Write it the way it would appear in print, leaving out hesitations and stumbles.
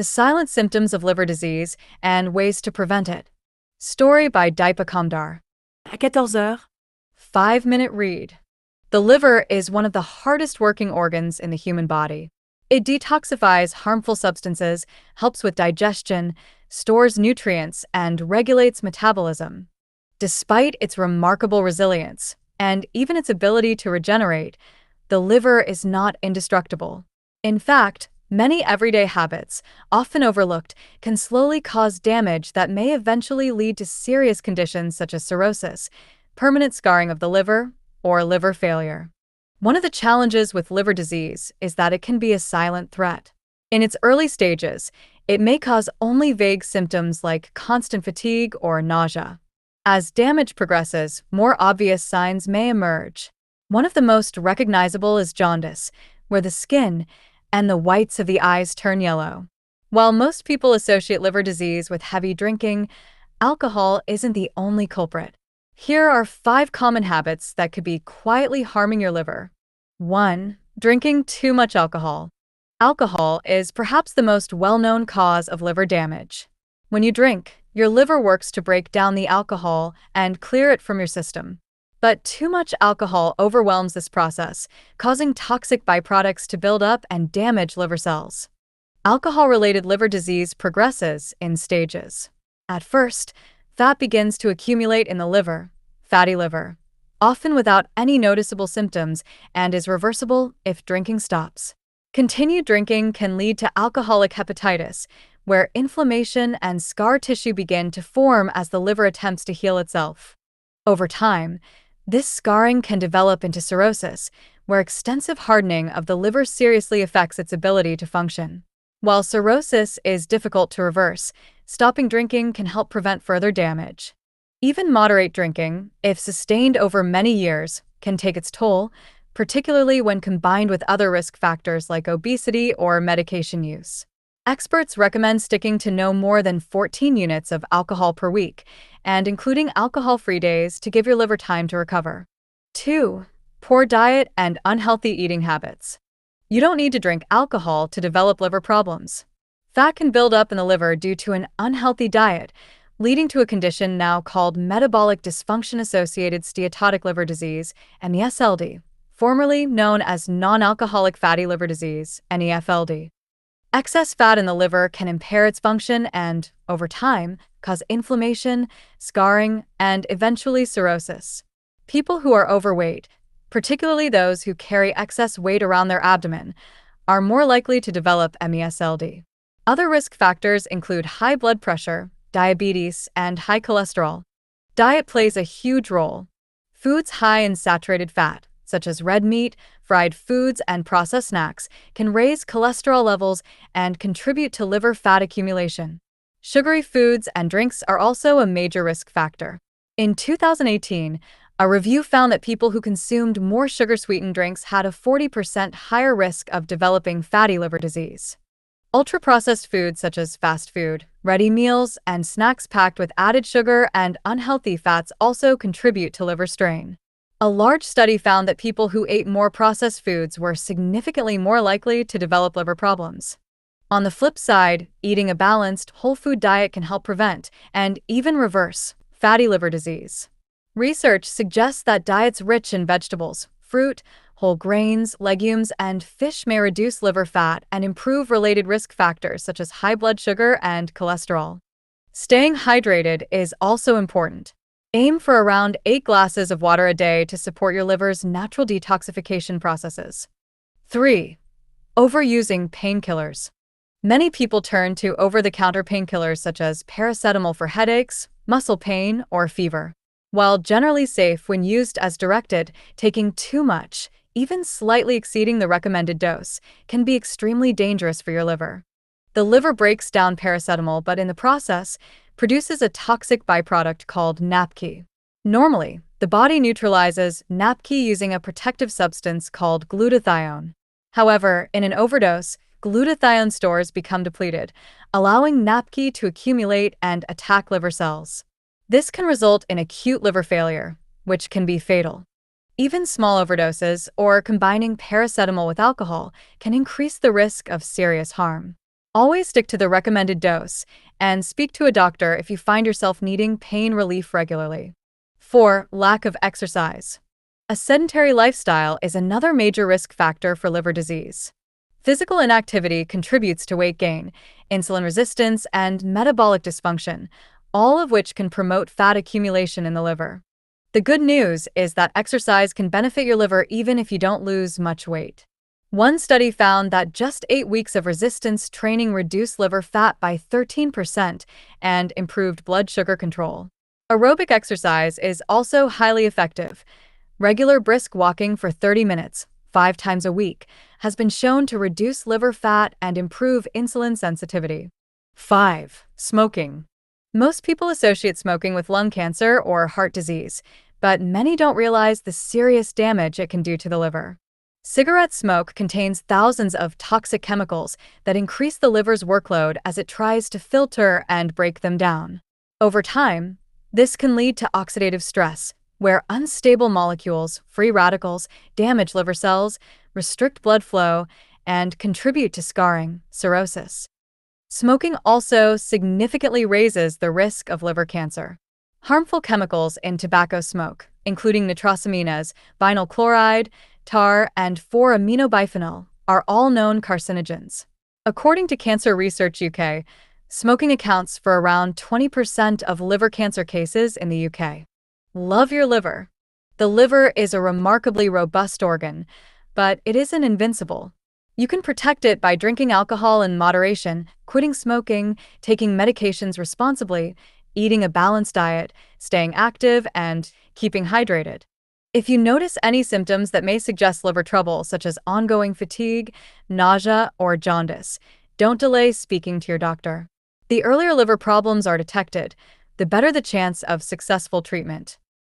The Silent Symptoms of Liver Disease and Ways to Prevent It. Story by Deepa Kamdar. À 14 heures, 5-minute read. The liver is one of the hardest working organs in the human body. It detoxifies harmful substances, helps with digestion, stores nutrients, and regulates metabolism. Despite its remarkable resilience, and even its ability to regenerate, the liver is not indestructible. In fact, many everyday habits, often overlooked, can slowly cause damage that may eventually lead to serious conditions such as cirrhosis, permanent scarring of the liver, or liver failure. One of the challenges with liver disease is that it can be a silent threat. In its early stages, it may cause only vague symptoms like constant fatigue or nausea. As damage progresses, more obvious signs may emerge. One of the most recognizable is jaundice, where the skin and the whites of the eyes turn yellow. While most people associate liver disease with heavy drinking, alcohol isn't the only culprit. Here are 5 common habits that could be quietly harming your liver. 1. Drinking too much alcohol. Alcohol is perhaps the most well-known cause of liver damage. When you drink, your liver works to break down the alcohol and clear it from your system. But too much alcohol overwhelms this process, causing toxic byproducts to build up and damage liver cells. Alcohol-related liver disease progresses in stages. At first, fat begins to accumulate in the liver, fatty liver, often without any noticeable symptoms, and is reversible if drinking stops. Continued drinking can lead to alcoholic hepatitis, where inflammation and scar tissue begin to form as the liver attempts to heal itself. Over time, this scarring can develop into cirrhosis, where extensive hardening of the liver seriously affects its ability to function. While cirrhosis is difficult to reverse, stopping drinking can help prevent further damage. Even moderate drinking, if sustained over many years, can take its toll, particularly when combined with other risk factors like obesity or medication use. Experts recommend sticking to no more than 14 units of alcohol per week, and including alcohol-free days to give your liver time to recover. 2. Poor diet and unhealthy eating habits. You don't need to drink alcohol to develop liver problems. Fat can build up in the liver due to an unhealthy diet, leading to a condition now called metabolic dysfunction-associated steatotic liver disease, MESLD, formerly known as non-alcoholic fatty liver disease, NEFLD. Excess fat in the liver can impair its function and, over time, cause inflammation, scarring, and eventually cirrhosis. People who are overweight, particularly those who carry excess weight around their abdomen, are more likely to develop MESLD. Other risk factors include high blood pressure, diabetes, and high cholesterol. Diet plays a huge role. Foods high in saturated fat, such as red meat, fried foods, and processed snacks, can raise cholesterol levels and contribute to liver fat accumulation. Sugary foods and drinks are also a major risk factor. In 2018, a review found that people who consumed more sugar-sweetened drinks had a 40% higher risk of developing fatty liver disease. Ultra-processed foods such as fast food, ready meals, and snacks packed with added sugar and unhealthy fats also contribute to liver strain. A large study found that people who ate more processed foods were significantly more likely to develop liver problems. On the flip side, eating a balanced, whole food diet can help prevent, and even reverse, fatty liver disease. Research suggests that diets rich in vegetables, fruit, whole grains, legumes, and fish may reduce liver fat and improve related risk factors such as high blood sugar and cholesterol. Staying hydrated is also important. Aim for around 8 glasses of water a day to support your liver's natural detoxification processes. 3. Overusing painkillers. Many people turn to over-the-counter painkillers such as paracetamol for headaches, muscle pain, or fever. While generally safe when used as directed, taking too much, even slightly exceeding the recommended dose, can be extremely dangerous for your liver. The liver breaks down paracetamol, but in the process, produces a toxic byproduct called NAPQI. Normally, the body neutralizes NAPQI using a protective substance called glutathione. However, in an overdose, glutathione stores become depleted, allowing NAPQI to accumulate and attack liver cells. This can result in acute liver failure, which can be fatal. Even small overdoses or combining paracetamol with alcohol can increase the risk of serious harm. Always stick to the recommended dose and speak to a doctor if you find yourself needing pain relief regularly. 4. Lack of exercise. A sedentary lifestyle is another major risk factor for liver disease. Physical inactivity contributes to weight gain, insulin resistance, and metabolic dysfunction, all of which can promote fat accumulation in the liver. The good news is that exercise can benefit your liver even if you don't lose much weight. One study found that just 8 weeks of resistance training reduced liver fat by 13% and improved blood sugar control. Aerobic exercise is also highly effective. Regular brisk walking for 30 minutes, 5 times a week, has been shown to reduce liver fat and improve insulin sensitivity. 5. Smoking. Most people associate smoking with lung cancer or heart disease, but many don't realize the serious damage it can do to the liver. Cigarette smoke contains thousands of toxic chemicals that increase the liver's workload as it tries to filter and break them down. Over time, this can lead to oxidative stress, where unstable molecules, free radicals, damage liver cells, restrict blood flow, and contribute to scarring, cirrhosis. Smoking also significantly raises the risk of liver cancer. Harmful chemicals in tobacco smoke, including nitrosamines, vinyl chloride, tar, and 4-aminobiphenyl, are all known carcinogens. According to Cancer Research UK, smoking accounts for around 20% of liver cancer cases in the UK. Love your liver. The liver is a remarkably robust organ, but it isn't invincible. You can protect it by drinking alcohol in moderation, quitting smoking, taking medications responsibly, eating a balanced diet, staying active, and keeping hydrated. If you notice any symptoms that may suggest liver trouble, such as ongoing fatigue, nausea, or jaundice, don't delay speaking to your doctor. The earlier liver problems are detected, the better the chance of successful treatment.